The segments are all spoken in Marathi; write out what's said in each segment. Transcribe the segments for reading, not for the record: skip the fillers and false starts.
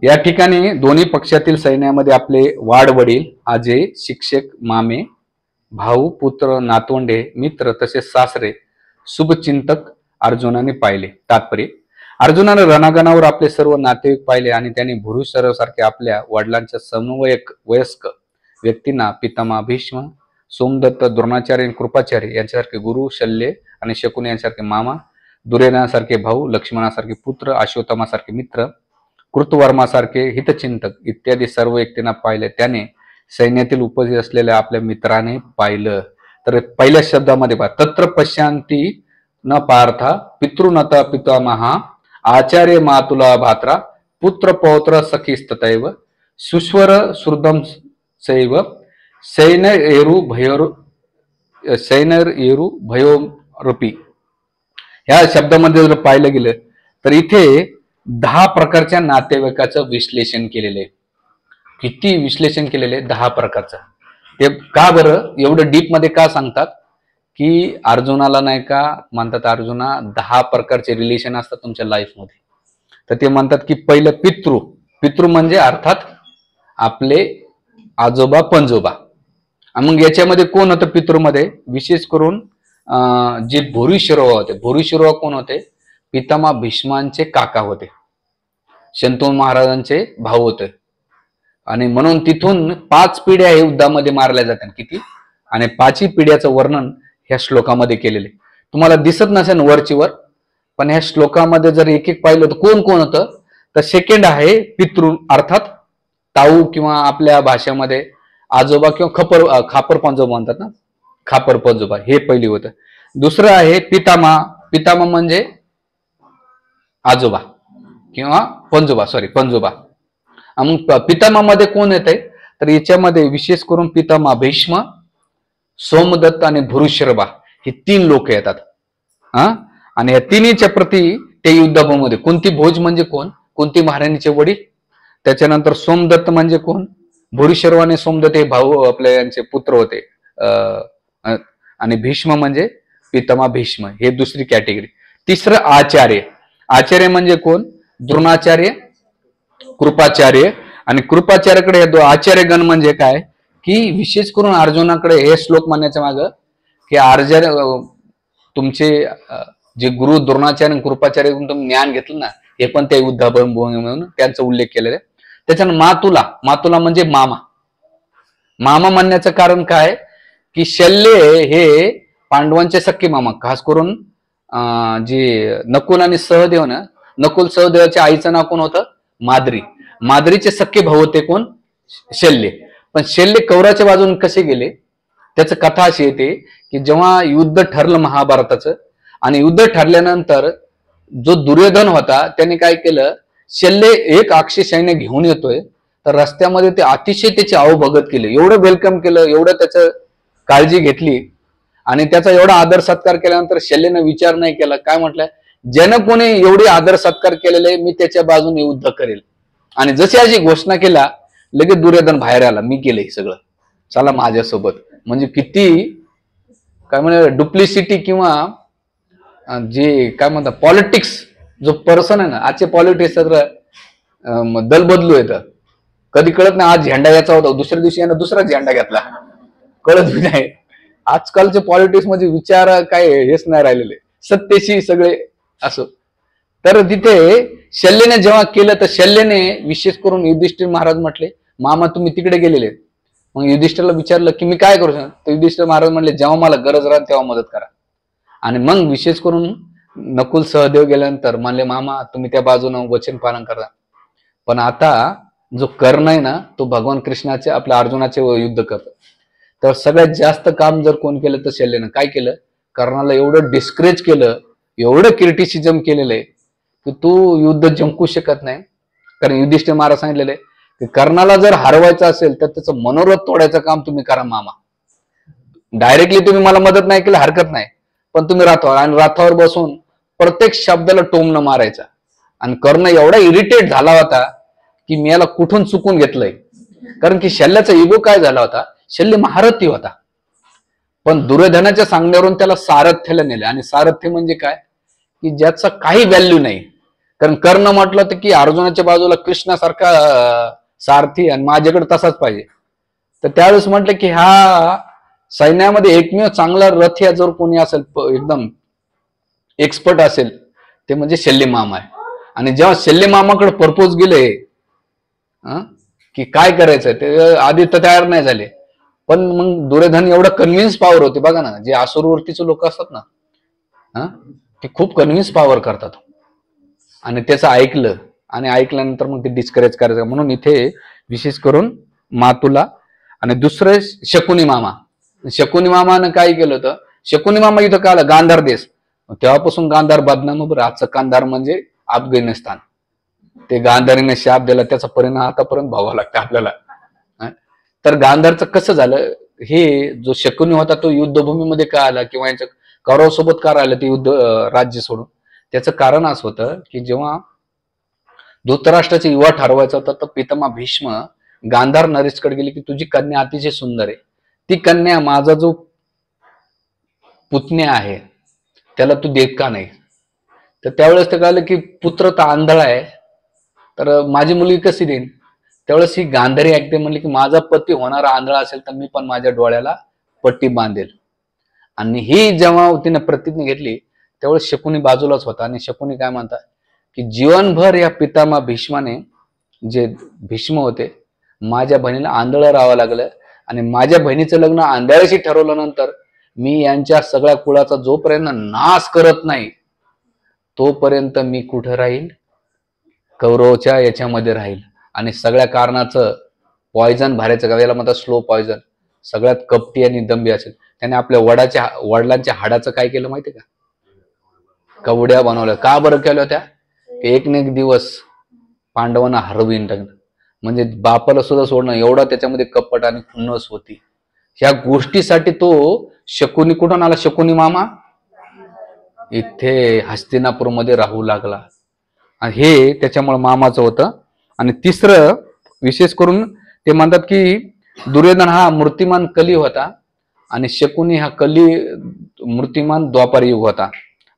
या ठिकाणी दोन्ही पक्षातील सैन्यामध्ये आपले वाडवडील, आजे, शिक्षक, मामे, भाऊ, पुत्र, नातवंडे, मित्र तसेच सासरे, शुभचिंतक अर्जुनाने पाहिले. तात्पर्य: अर्जुनाने रणांगणावर आपले सर्व नातेवाईक पाहिले आणि त्यांनी भूरिश्रवासारखे आपल्या वडिलांच्या समवयस्क वयस्क व्यक्तींना पितामह भीष्म, सोमदत्त, द्रोणाचार्य आणि कृपाचार्य यांच्यासारखे गुरु, शल्य आणि शकुनी यांच्यासारखे मामा, दुर्योधनासारखे भाऊ, लक्ष्मणासारखे पुत्र, अश्वत्थामासारखे मित्र, कृतवर्मासारखे हितचिंतक इत्यादी सर्व व्यक्तींना पाहिले. त्याने सैन्यातील उपस्थित असलेल्या आपल्या मित्राने पाहिलं. तर पहिल्या शब्दामध्ये पहा, तत्र पश्यांती न पार्था पितृनता पितामहा आचार्य मातुला भात्रा पुत्र पौत्र सखीस्ततैव सुस्वर श्रुतम सैव सैन्येरु भयोरूपी. ह्या शब्दामध्ये जर पाहिलं गेलं तर इथे 10 प्रकारच्या नातेवाईकाचं विश्लेषण केलेलं आहे. किती विश्लेषण केलेलं आहे? 10 प्रकारचं. ते का बरं एवढं डीप मध्ये का सांगतात? की अर्जुनाला नाही का म्हणतात, अर्जुना 10 प्रकारचे रिलेशन असतात तुमच्या लाईफमध्ये. तर ते म्हणतात की पहिलं पितृ म्हणजे अर्थात आपले आजोबा पंजोबा. मग याच्यामध्ये कोण होतं पितृमध्ये? विशेष करून जे भूरिश्रवा होते. भूरिश्रवा कोण होते? पितामह भीष्मांचे काका होते, शंतनू महाराजांचे भाऊ होते. आणि म्हणून तिथून 5 पिढ्या हे युद्धामध्ये मारल्या जातात. किती? आणि 5ही पिढ्याचं वर्णन ह्या श्लोकामध्ये केलेले. तुम्हाला दिसत नसेल वरची वर, पण ह्या श्लोकामध्ये जर एक एक पाहिलं तर कोण कोण होतं? तर सेकंड आहे पितृ अर्थात ताऊ किंवा आपल्या भाषेमध्ये आजोबा किंवा खापर पंजोबा म्हणतात ना, खापर पंजोबा हे पहिली होतं. दुसरं आहे पितामह म्हणजे आजोबा किंवा पंजोबा. मग पितामह मध्ये कोण येते? तर याच्यामध्ये विशेष करून पितामह भीष्म, सोमदत्त आणि भूरिश्रवा हे 3 लोक येतात. आणि या तिन्हीच्या प्रती ते युद्धामध्ये कुंती भोज म्हणजे कोण? कुंती महाराणीचे वडील. त्याच्यानंतर सोमदत्त म्हणजे कोण? भूरिश्रवा आणि सोमदत्त हे भाऊ आपल्या यांचे पुत्र होते. आणि भीष्म म्हणजे पितामह भीष्म, हे दुसरी कॅटेगरी. तिसरं आचार्य म्हणजे कोण? द्रोणाचार्य, कृपाचार्य. आणि कृपाचार्याकडे हे आचार्यगण म्हणजे काय? की विशेष करून अर्जुनाकडे हे श्लोक म्हणण्याच्या माग की आचार्य तुमचे जे गुरु द्रोणाचार्य आणि कृपाचार्य तुम्ही ज्ञान घेतलं ना, हे पण त्या युद्धाभूमी म्हणून त्यांचा उल्लेख केलेला आहे. त्याच्यानंतर मातुला म्हणजे मामा म्हणण्याचं कारण काय? की शल्य हे पांडवांचे सख्खे मामा, खास करून जे नकुल आणि सहदेव ना, नकुल सहदेवाच्या आईचं नाव कोण होतं? माद्रीचे सख्खे भाऊ होते कोण? शल्य. पण शल्य कौराच्या बाजून कसे गेले? त्याचं कथा अशी येते की जेव्हा युद्ध ठरलं महाभारताचं, आणि युद्ध ठरल्यानंतर जो दुर्योधन होता त्याने काय केलं? शल्य एक अक्षय सैन्य घेऊन येतोय, तर रस्त्यामध्ये ते अतिशय त्याची अवभगत केले, एवढं वेलकम केलं, एवढं त्याचं काळजी घेतली. आणि त्याचा एवढा आदर सत्कार केल्यानंतर शल्यने विचार नाही केला, काय म्हटलं? ज्यानं कोणी एवढी आदर सत्कार केलेले मी त्याच्या बाजूने युद्ध करेल. आणि जशी अशी घोषणा केला, लगेच दुर्योधन बाहेर आला, मी केलं हे सगळं, चला माझ्यासोबत. म्हणजे किती काय म्हणे डुप्लिसिटी किंवा जे काय म्हणतात पॉलिटिक्स जो पर्सन आहे ना, आजचे पॉलिटिक्स दल बदलू येतं, कधी कळत नाही. आज झेंडा याचा होता, दुसऱ्या दिवशी यानं दुसरा झेंडा घेतला, कळत नाही. आजकालचे पॉलिटिक्स मध्ये विचार काय हेच नाही राहिलेले, सत्तेशी सगळे असो. तर तिथे शल्यने जेव्हा केलं तर शल्यने विशेष करून युधिष्ठिर महाराज म्हटले, मामा तुम्ही तिकडे गेलेले. मग युधिष्ठिरला विचारलं की मी काय करू शकतो? तर युधिष्ठिर महाराज म्हटले, जेव्हा मला गरज राहील तेव्हा मदत करा. आणि मग विशेष करून नकुल सहदेव गेल्यानंतर म्हणले, मामा तुम्ही त्या बाजूने वचन पालन करा. पण आता जो कर्ण आहे ना, तो भगवान कृष्णाचे आपल्या अर्जुनाचे युद्ध करतो. तर सगळ्यात जास्त काम जर कोण केलं तर शल्यनं. काय केलं? कर्णाला एवढं डिस्करेज केलं, एवढं क्रिटिसिझम केलेलं आहे की तू युद्ध जिंकू शकत नाही. कारण युधिष्ठिर महाराज सांगितलेलं आहे की कर्णाला जर हरवायचं असेल तर त्याचं मनोरथ तोडायचं काम तुम्ही करा मामा. डायरेक्टली तुम्ही मला मदत नाही केली हरकत नाही, पण तुम्ही रथावर बसून प्रत्येक शब्दाला टोमणं मारायचा. आणि कर्ण एवढा इरिटेट झाला होता की मी याला कुठून चुकून घेतलंय. कारण की शल्याचा इगो काय झाला होता, शल्य महारथी होता, पण दुर्योधनाच्या सांगण्यावरून त्याला सारथ्याला नेले. आणि सारथ्य म्हणजे काय? की ज्याचा काही व्हॅल्यू नाही, कारण कर्ण म्हटलं तर की अर्जुनाच्या बाजूला कृष्णासारखा सारथी आणि माझ्याकडे तसाच पाहिजे. तर त्यावेळेस म्हटलं की हा सैन्यामध्ये एकमेव चांगला रथ जर कोणी असेल एकदम एक्सपर्ट असेल ते म्हणजे शल्य मामा आहे. आणि जेव्हा शल्य मामाकडे प्रपोज गेले की काय करायचं ते आधी तर तयार नाही झाले, पण मग दुर्योधन एवढं कन्व्हिन्स पॉवर होते बघा ना, जे आसुरवरतीचे लोक असतात ना ते खूप कन्व्हिन्स पॉवर करतात. आणि त्याचं ऐकलं आणि ऐकल्यानंतर मग ते डिस्करेज करायचं. म्हणून इथे विशेष करून मातुला आणि दुसरं शकुनी मामा. शकुनी मामानं काय केलं होतं, शकुनी मामा इथं का आला गांधार देश, तेव्हापासून गांधार बदनाम. बरं, आजचं गांधार म्हणजे अफगाणिस्तान. ते गांधारीने शाप दिला, त्याचा परिणाम आतापर्यंत भोगावा लागतो आपल्याला. तर गांधारचं कसं झालं, हे जो शकुनी होता तो युद्धभूमीमध्ये का आला किंवा यांच्या कौरवासोबत का राहिलं ते युद्ध राज्य सोडून, त्याचं कारण असं होतं की जेव्हा धृतराष्ट्राचा युवा ठरवायचा होता तर पितामह भीष्म गांधार नरेशकडे गेली की तुझी कन्या अतिशय सुंदर आहे, ती कन्या माझा जो पुतण्या आहे त्याला तू देत का नाही. तर त्यावेळेस ते कळलं की पुत्र तर आंधळा आहे, तर माझी मुलगी कशी देईन. त्यावेळेस ही गांधारी ऐकते, म्हणली की माझा पती होणारा आंधळा असेल तर मी पण माझ्या डोळ्याला पट्टी बांधेल. आणि ही जेव्हा तिने प्रतिज्ञा घेतली त्यावेळेस शकुनी बाजूलाच होता. आणि शकुनी काय म्हणतात की जीवनभर या पितामह भीष्माने, जे भीष्म होते, माझ्या बहिणीला आंधळं राहावं लागलं आणि माझ्या बहिणीचं लग्न आंधळ्याशी ठरवल्यानंतर मी यांच्या सगळ्या कुळाचा जोपर्यंत नाश करत नाही तोपर्यंत मी कुठं राहील, कौरवच्या याच्यामध्ये राहील. आणि सगळ्या कारणाचं पॉयझन भरायचं का, याला म्हणतात स्लो पॉयझन. सगळ्यात कपटी आणि दंबी असेल त्याने आपल्या वडिलांच्या हाडाचं काय केलं माहितीये का, कवड्या बनवल्या. का बरं केल्या होत्या, एक न एक दिवस पांडवांना हरवीन टाकणं, म्हणजे बापाला सुद्धा सोडणं, एवढा त्याच्यामध्ये कपट आणि खुन्नस होती. ह्या गोष्टीसाठी तो शकुनी कुठून आला, शकुनी मामा इथे हस्तिनापूरमध्ये राहू लागला. आणि हे त्याच्यामुळे मामाचं होतं. आणि तिसरं विशेष करून ते म्हणतात की दुर्योधन हा मूर्तिमान कली होता आणि शकुनी हा मूर्तिमान द्वापार युग होता.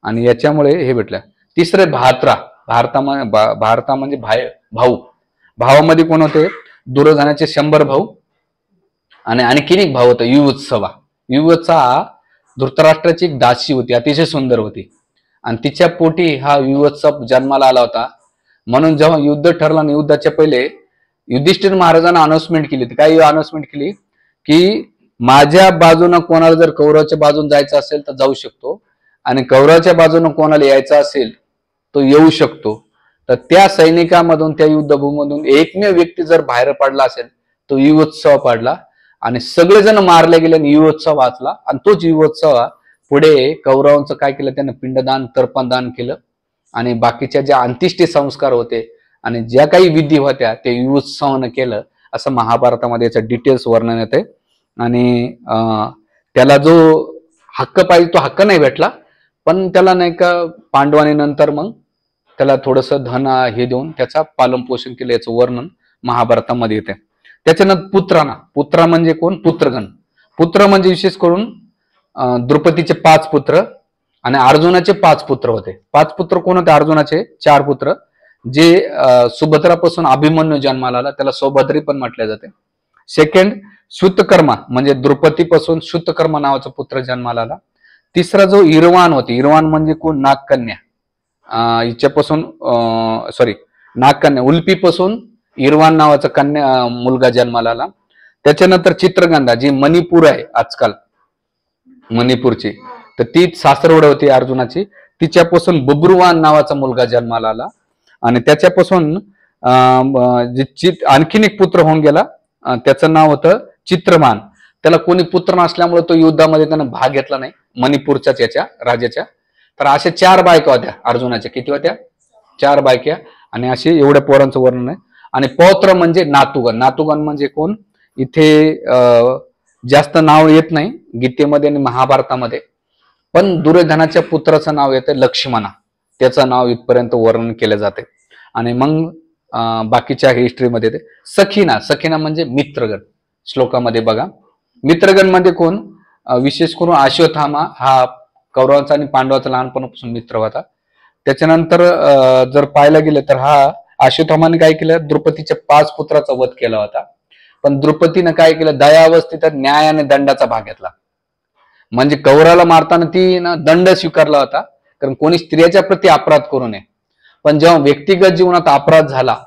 आणि याच्यामुळे हे भेटलं. तिसरे भारता म्हणजे भाऊ. भावामध्ये कोण होते, दुर्योधनाचे 100 भाऊ आणि आणखीन एक भाऊ होता युवत्सवा. युवत्सा धृतराष्ट्राची एक दासी होती, अतिशय सुंदर होती आणि तिच्या पोटी हा युवत्सव जन्माला आला होता. म्हणून जेव्हा युद्ध ठरलं आणि युद्धाच्या पहिले युधिष्ठिर महाराजांना अनाउन्समेंट केली. काय अनाउन्समेंट केली की माझ्या बाजूनं कोणाला जर कौरवाच्या बाजून जायचं असेल तर जाऊ शकतो आणि कौरवाच्या बाजूनं कोणाला यायचं असेल तो येऊ शकतो. तर त्या सैनिकामधून, त्या युद्धभूमीमधून एकमेव व्यक्ती जर बाहेर पडला असेल तो युवत्सव पडला आणि सगळेजण मारले गेले आणि युवत्सव वाचला. आणि तोच युवत्सव पुढे कौरवांचं काय केलं, त्यानं पिंडदान, तर्पणदान केलं आणि बाकीच्या ज्या अंत्येष्टी संस्कार होते आणि ज्या काही विधी होत्या ते युवत्सवानं केलं, असं महाभारतामध्ये याचं डिटेल्स वर्णन येते. आणि त्याला जो हक्क पाहिजे तो हक्क नाही भेटला, पण त्याला नाही का पांडवांनी नंतर मग त्याला थोडंसं धन हे देऊन त्याचा पालनपोषण केलं, याचं वर्णन महाभारतामध्ये येते. त्याच्यानंतर पुत्रा म्हणजे कोण, पुत्रगण. पुत्र म्हणजे विशेष करून द्रौपदीचे 5 पुत्र आणि अर्जुनाचे 5 पुत्र होते. 5 पुत्र कोण होते अर्जुनाचे, 4 पुत्र, जे सुभद्रापासून अभिमन्यू जन्माला आला, त्याला सौभद्री पण म्हटले जाते. सेकंड श्रुतकर्मा म्हणजे द्रौपदीपासून श्रुतकर्मा नावाचा पुत्र जन्माला आला. तिसरा जो इरवान होते, इरवान म्हणजे कोण, नागकन्या, हिच्यापासून नागकन्या उल्पीपासून इरवान नावाचा मुलगा जन्माला आला. त्याच्यानंतर चित्रगंधा, जी मणिपूर आहे आजकाल मणिपूरची, तर ती सासरवड होती अर्जुनाची, तिच्यापासून बब्रुवान नावाचा मुलगा जन्माला आला. आणि त्याच्यापासून आणखीन एक पुत्र होऊन गेला, त्याचं नाव होतं चित्रमान. त्याला कोणी पुत्र नसल्यामुळे तो युद्धामध्ये त्यानं भाग घेतला नाही, मणिपूरच्याच याच्या राजाच्या. तर अशा 4 बायका होत्या अर्जुनाच्या. किती होत्या, 4 बायका. आणि असे एवढ्या पोरांचं वर्णन आहे. आणि पौत्र म्हणजे नातुगण. नातुगण म्हणजे कोण, इथे जास्त नाव येत नाही गीतेमध्ये आणि महाभारतामध्ये, पण दुर्योधनाच्या पुत्राचं नाव येतं लक्ष्मणा, त्याचं नाव इथपर्यंत वर्णन केलं जाते. आणि मग बाकीच्या हिस्ट्रीमध्ये येते सखिना म्हणजे मित्रगण. श्लोकामध्ये बघा, मित्रगण मध्ये कोण, विशेष करून अश्वत्थामा हा कौरवांचा आणि पांडवाचा लहानपणापासून मित्र होता. त्याच्यानंतर जर पाहायला गेलं तर हा अश्वत्थामाने काय केलं, द्रौपदीच्या 5 पुत्राचा वध केला होता. पण द्रौपदीनं काय केलं, दयावस्थित न्याय आणि दंडाचा भाग घेतला. म्हणजे कौरवाला मारताना ती ना दंड स्वीकारला होता, कारण कोणी स्त्रियाच्या प्रती अपराध करू नये. पण जेव्हा व्यक्तिगत जीवनात अपराध झाला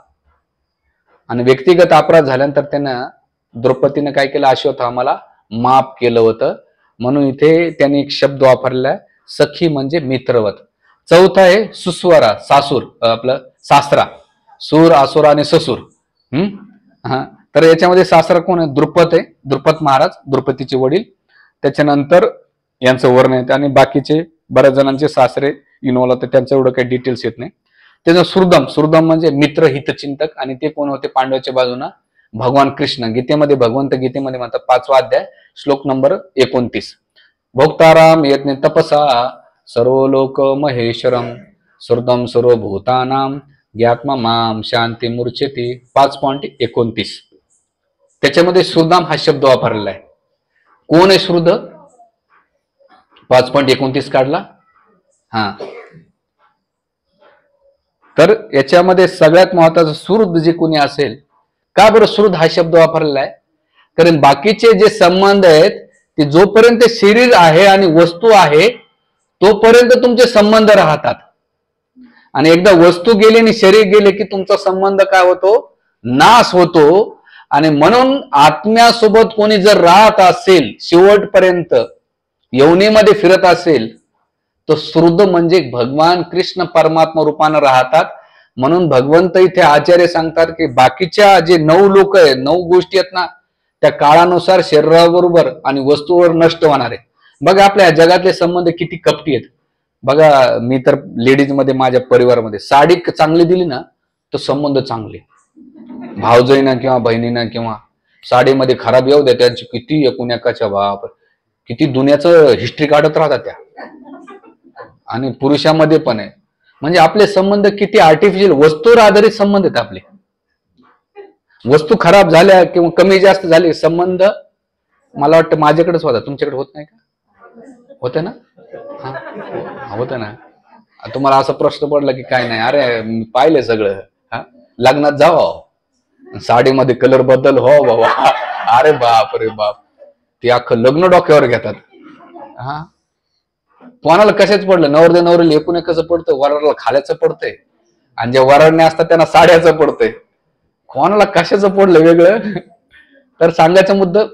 आणि व्यक्तिगत अपराध झाल्यानंतर त्यानं द्रौपदीनं काय केलं, अश्वत्थामाला माफ केलं होतं. म्हणून इथे त्यांनी एक शब्द वापरलेला आहे, सखी म्हणजे मित्रवत. चौथा आहे सुस्वरा, सासूर, आपलं सासरा, सूर, आसुरा आणि ससूर. हा, तर याच्यामध्ये सासरा कोण आहे, द्रुपद आहे, द्रुपद महाराज, द्रौपदीचे वडील. त्याच्यानंतर यांचं वर्णन येतं आणि बाकीचे बऱ्याच जणांचे सासरे इन्व्हॉल्व होते, त्यांचं एवढं काही डिटेल्स येत नाही. त्याचं सुरदम, सुरदम म्हणजे मित्र हितचिंतक, आणि ते कोण होते, पांडवाच्या बाजूना भगवान कृष्ण. गीतेमध्ये भगवंत गीतेमध्ये म्हणतात 5वा अध्याय श्लोक नंबर 29, भोक्ताराम यज्ञ तपसा सर्व लोक महेश्वरम सुरदम सर्वभूतानाम ज्ञात्मा माम शांती मूर्छेती. 5.29 त्याच्यामध्ये सुरदाम हा शब्द वापरलेला आहे. कोण आहे सुरद, 5.29 काढला. हा, तर याच्यामध्ये सगळ्यात महत्वाचं सुहृद जे कोणी असेल. का बरं सुहृद हा शब्द वापरलेला आहे, कारण बाकीचे जे संबंध आहेत ते जोपर्यंत शरीर आहे आणि वस्तू आहे तोपर्यंत तुमचे संबंध राहतात, आणि एकदा वस्तू गेली आणि शरीर गेले की तुमचा संबंध काय होतो, नाश होतो. आणि म्हणून आत्म्यासोबत कोणी जर राहत असेल, शेवटपर्यंत यवनीमध्ये फिरत असेल, तो सुहृद म्हणजे भगवान कृष्ण परमात्मा रूपानं राहतात. म्हणून भगवंत इथे आचार्य सांगतात की बाकीच्या जे 9 लोक आहेत, 9 गोष्टी आहेत ना, त्या काळानुसार शरीराबरोबर आणि वस्तूवर नष्ट होणार आहे. बघा आपल्या जगातले संबंध किती कपटी आहेत. बघा मी तर लेडीज मध्ये माझ्या परिवारामध्ये साडी चांगली दिली ना तर संबंध चांगले, भावजयना किंवा बहिणीना किंवा साडीमध्ये खराब येऊ द्या, त्यांची किती एकुण्याकाच्या बाप, किती दुनियाचं हिस्ट्री काढत राहतात त्या. आणि पुरुषामध्ये पण आहे. म्हणजे आपले संबंध किती आर्टिफिशियल, वस्तूवर आधारित संबंध आहेत आपले. वस्तू खराब झाल्या किंवा कमी जास्त झाले, संबंध मला वाटतं माझ्याकडेच होता, तुमच्याकडे होत नाही का? होते ना? हा होतं ना. तुम्हाला असा प्रश्न पडला की काय नाही, अरे मी पाहिलंय सगळं. लग्नात जावं, साडीमध्ये कलर बदल हो बाबा, अरे बाप रे बाप, ते अख्खं लग्न डोक्यावर घेतात. हा, कोणाला कशाच पडलं, नवरदे नवरीला एकूण कसं पडतं, वराला खाल्याचं पडतंय, आणि जे वराडणे असतात त्यांना साड्याचं पडतंय. कोणाला कशाचं पडलं वेगळं. तर सांगायचा मुद्दा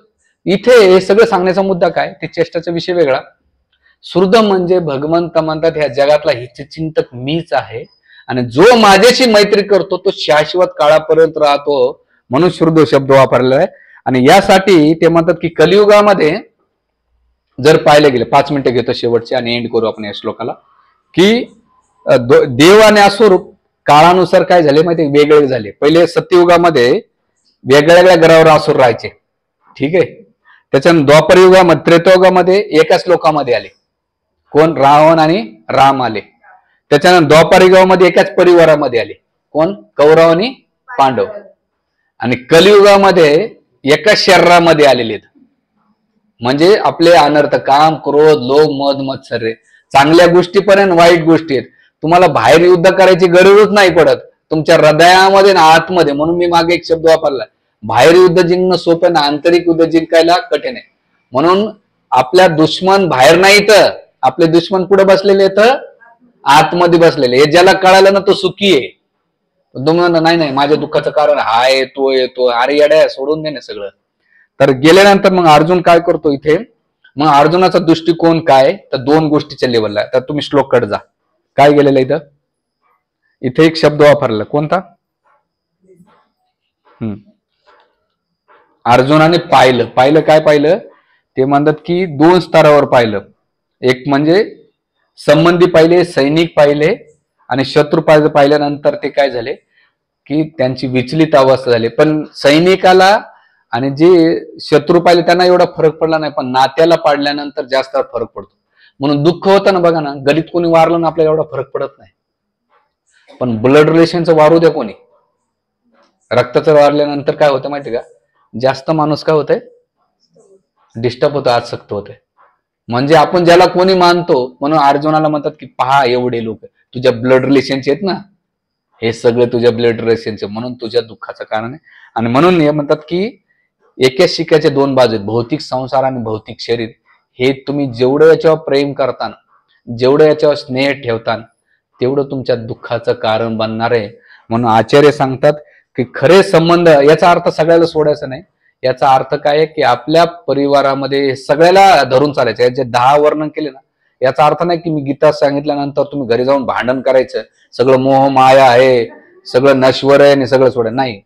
इथे, हे सगळं सांगण्याचा मुद्दा काय, ते चेष्टाचा विषय वेगळा. सुहृद म्हणजे भगवंत म्हणतात ह्या जगातला हितचिंतक मीच आहे, आणि जो माझ्याशी मैत्री करतो तो शाश्वत काळापर्यंत राहतो. म्हणून सुहृद शब्द वापरलेला आहे. आणि यासाठी ते म्हणतात की कलियुगामध्ये जर पाहिलं गेलं, 5 मिनिटं घेतो शेवटचे आणि एंड करू आपण या श्लोकाला, की देव आणि असुर काळानुसार काय झाले माहिती, वेगळे झाले. पहिले सत्ययुगामध्ये वेगळ्या वेगळ्या ग्रहावर असुर राहायचे, ठीक आहे. त्याच्यानंतर द्वापर युगामध्ये, त्रेतायुगामध्ये एकाच लोकामध्ये आले, कोण, रावण आणि राम आले. त्याच्यानंतर द्वापर युगामध्ये एकाच परिवारामध्ये आले, कोण, कौरव आणि पांडव. आणि कलियुगामध्ये एकाच शरीरामध्ये आलेले आहेत. म्हणजे आपले अनर्थ, काम, क्रोध, लोभ, मद, मत्सर्य, चांगल्या गोष्टी पण आणि वाईट गोष्टी आहेत. तुम्हाला बाहेर युद्ध करायची गरजच नाही पडत, तुमच्या हृदयामध्ये ना आतमध्ये. म्हणून मी मागे एक शब्द वापरला, बाहेर युद्ध जिंकणं सोपं ना, आंतरिक युद्ध जिंकायला कठीण आहे. म्हणून आपल्या दुश्मन बाहेर नाही, तर आपले दुश्मन कुठे बसलेले आहेत, आतमध्ये बसलेले. हे ज्याला कळालं ना तो सुखी आहे. तुम्ही नाही नाही माझ्या दुःखाचं कारण हा येतो येतो, अरे येड्या सोडून दे ना सगळं. तर गेल्यानंतर मग अर्जुन काय करतो इथे, मग अर्जुनाचा दृष्टिकोन काय, तर 2 गोष्टीच्या लेवलला. तर तुम्ही श्लोक कडे जा, काय गेलेलं इथं, इथे एक शब्द वापरला, कोणता, अर्जुनाने पाहिलं काय पाहिलं, ते म्हणतात की 2 स्तरावर पाहिलं. एक म्हणजे संबंधी पाहिले, सैनिक पाहिले, आणि शत्रू पाहिल्यानंतर ते काय झाले की त्यांची विचलित अवस्था झाली. पण सैनिकाला आणि जे शत्रू पाहिले त्यांना एवढा फरक पडला नाही, पण नात्याला पाडल्यानंतर जास्त फरक पडतो. म्हणून दुःख होतं ना, बघा ना, गलीत कोणी वारलं ना आपल्याला एवढा फरक पडत नाही, पण ब्लड रिलेशनचं वारू द्या कोणी, रक्ताचं वारल्यानंतर काय होतं माहिती का, जास्त माणूस काय होतंय, डिस्टर्ब होतं, आसक्त होतंय. म्हणजे आपण ज्याला कोणी मानतो, म्हणून अर्जुनाला म्हणतात की पहा एवढे लोक, तुझ्या ब्लड रिलेशनचे आहेत ना, हे सगळे तुझ्या ब्लड रिलेशनचे, म्हणून तुझ्या दुःखाचं कारण आहे. आणि म्हणून हे म्हणतात की एकाच शिक्याचे दोन बाजू आहेत, भौतिक संसार आणि भौतिक शरीर. हे तुम्ही जेवढं याच्यावर प्रेम करतान, जेवढं याच्यावर स्नेह ठेवतान, तेवढं तुमच्या दुःखाचं कारण बनणार आहे. म्हणून आचार्य सांगतात की खरे संबंध, याचा अर्थ सगळ्याला सोडायचा नाही. याचा अर्थ काय आहे की आपल्या परिवारामध्ये सगळ्याला धरून चालायचं. याचे 10 वर्णन केले ना, याचा अर्थ नाही की मी गीता सांगितल्यानंतर तुम्ही घरी जाऊन भांडण करायचं, सगळं मोह माया आहे, सगळं नश्वर आहे आणि सगळं सोडायचं नाही.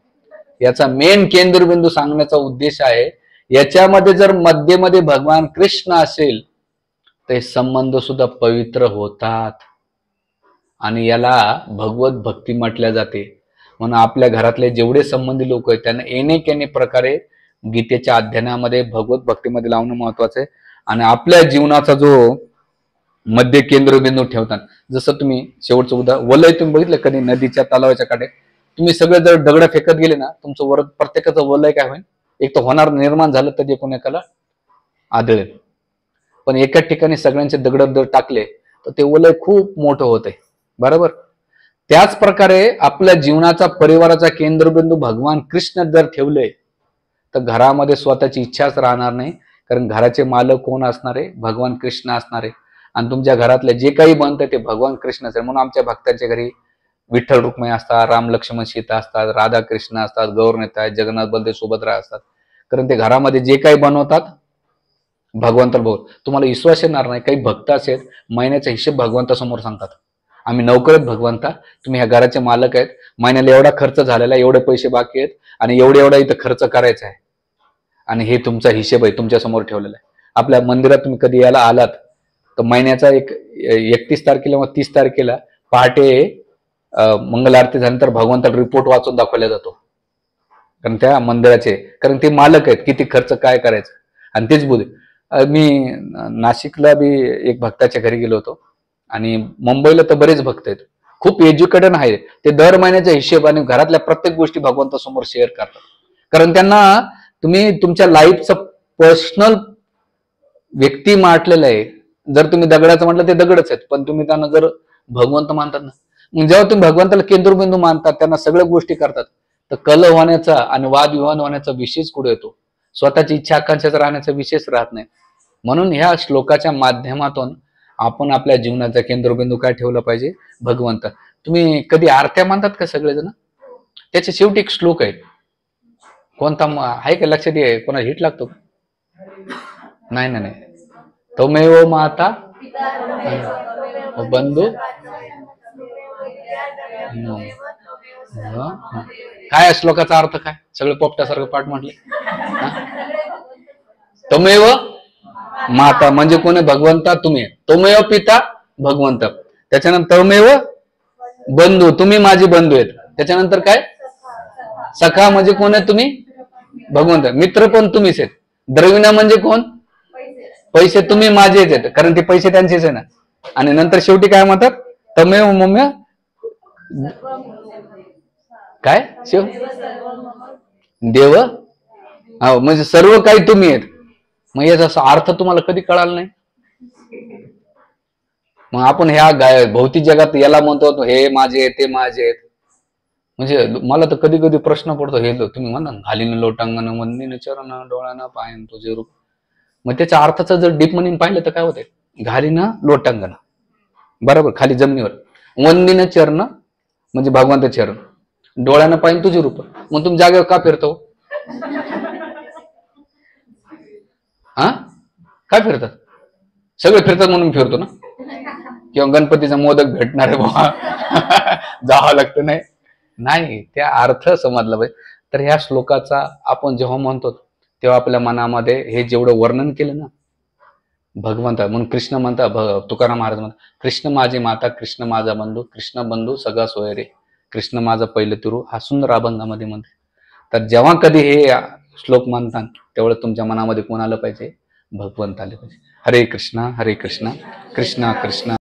याचा मेन केंद्रबिंदू सांगण्याचा उद्देश आहे, याच्यामध्ये जर मध्येमध्ये भगवान कृष्ण असेल तर संबंध सुद्धा पवित्र होतात आणि याला भगवत भक्ती म्हटल्या जाते. म्हणून आपल्या घरातले जेवढे संबंधी लोक आहेत त्यांना येणे प्रकारे गीतेच्या अध्ययनामध्ये भगवत भक्तीमध्ये लावणं महत्वाचं आहे. आणि आपल्या जीवनाचा जो मध्य केंद्रबिंदू ठेवतात, जसं तुम्ही शेवटचं उदाहरण वलय तुम्ही बघितलं कधी नदीच्या तलावाच्या काठे, तुम्ही सगळे जर दगड फेकत गेले ना, तुमचं वर प्रत्येकाचं वलय काय होईल, एक तर होणार, निर्माण झालं तर एकूण एकाला आदळेल. पण एका ठिकाणी सगळ्यांचे दगड जर टाकले तर ते वलय खूप मोठं होत आहे, बरोबर. त्याच प्रकारे आपल्या जीवनाचा परिवाराचा केंद्रबिंदू भगवान कृष्ण जर ठेवले तर घरामध्ये स्वतःची इच्छाच राहणार नाही, कारण घराचे मालक कोण असणार आहे, भगवान कृष्ण असणार आहे. आणि तुमच्या घरातले जे काही बनतं ते भगवान कृष्ण असेल. म्हणून आमच्या भक्तांच्या घरी विठ्ठल रुक्मिणी असतात, राम लक्ष्मण सीता असतात, राधा कृष्ण असतात, गौरनेता, जगन्नाथ बलदेव सुभद्रा असतात. कारण ते घरामध्ये जे काही बनवतात भगवंताला बघ. तुम्हाला विश्वास येणार नाही, काही भक्त असेल महिन्याचा हिशेब भगवंतासमोर सांगतात, आम्ही नोकर आहेत भगवंता, तुम्ही ह्या घराचे मालक आहेत, महिन्याला एवढा खर्च झालेला, एवढे पैसे बाकी आहेत आणि एवढा इथं खर्च करायचा आहे आणि हे तुमचा हिशेब आहे तुमच्या समोर ठेवलेला आहे. आपल्या मंदिरात तुम्ही कधी यायला आलात तर महिन्याचा 31 तारखेला व 30 तारखेला पहाटे मंगल आरती झाल्यानंतर भगवंताला रिपोर्ट वाचून दाखवला जातो, कारण त्या मंदिराचे, कारण ते मालक आहेत, किती खर्च काय करायचं. आणि तेच बोल, मी नाशिकला बी एक भक्ताच्या घरी गेलो होतो आणि मुंबईला तर बरेच भक्त आहेत, खूप एज्युकेटेड आहे, ते दर महिन्याचा हिशेब आणि घरातल्या प्रत्येक गोष्टी भगवंतासमोर शेअर करतात. कारण त्यांना तुम्ही तुमच्या लाईफचं पर्सनल व्यक्ती माटलेलं आहे. जर तुम्ही दगडाचं म्हटलं ते दगडच आहेत, पण तुम्ही त्यांना जर भगवंत मानतात ना, मग जेव्हा तुम्ही भगवंताला केंद्रबिंदू मानतात, त्यांना सगळ्या गोष्टी करतात, तर कलह होण्याचा आणि वादविवाद होण्याचा विषयच कुठे येतो, स्वतःची इच्छा आकांक्षाच राहण्याचा विषयच राहत नाही. म्हणून ह्या श्लोकाच्या माध्यमातून आपण आपल्या जीवनाचा केंद्रबिंदू काय ठेवला पाहिजे, भगवंत. तुम्ही कधी आरत्या मानतात का सगळेजण, त्याच्या शेवटी एक श्लोक आहे, कोणता आहे का लक्षात आहे, कोणा हिट लागतो? नाही नाही नाही, तमेव माता बंधू, काय श्लोकाचा अर्थ काय, सगळे पोपट्यासारखं पाठ म्हटले. तमेव माता म्हणजे कोणी, भगवंता तुम्ही, तमेव पिता भगवंत, त्याच्यानंतर तमेव बंधू, तुम्ही माझे बंधू आहेत, त्याच्यानंतर काय, सखा म्हणजे कोण आहे, तुम्ही भगवंत, मित्र पण तुम्हीच आहेत, द्रविणा म्हणजे कोण, पैसे तुम्ही माझेच आहेत, कारण ते पैसे त्यांचेच आहे ना. आणि नंतर शेवटी काय म्हणतात, तमेव मम्य काय शिव देव, म्हणजे सर्व काही तुम्ही आहेत. मग याचा अर्थ तुम्हाला कधी कळाला नाही. मग आपण ह्या भौतिक जगात याला म्हणतो हे माझे आहेत, ते माझे आहेत. म्हणजे मला तर कधी कधी प्रश्न पडतो, हे तुम्ही म्हणा घालीन लोटांगण वंदीन चरण डोळ्यानं पायन तुझे रूप, मग त्याच्या अर्थाचं जर डीप मनीन पाहिलं तर काय होते, घालीना लोटांगण बरोबर खाली जमिनीवर, वंदीन चरण म्हणजे भगवंत चरण, डोळ्यानं पाहिन तुझे रूप, मग तुम्ही जागेवर का फिरतो, हा काय फिरतात, सगळे फिरतात म्हणून फिरतो ना, किंवा गणपतीचा मोदक भेटणार आहे बाबा जावं लागतं, नाही, त्या अर्थ समजला पाहिजे. तर ह्या श्लोकाचा आपण जेव्हा म्हणतो तेव्हा आपल्या मनामध्ये हे जेवढं वर्णन केलं ना भगवंता, म्हणून कृष्ण म्हणता, तुकाराम महाराज म्हणतात, कृष्ण माझी माता, कृष्ण माझा बंधू, कृष्ण बंधू सगळा सोय रे, कृष्ण माझा पहिलं तिरू, हा सुंदर अभंगामध्ये म्हणते. तर जेव्हा कधी हे श्लोक म्हणतात तेवढं तुमच्या मनामध्ये कोण आलं पाहिजे, भगवंत आले पाहिजे. हरे कृष्णा कृष्णा कृष्णा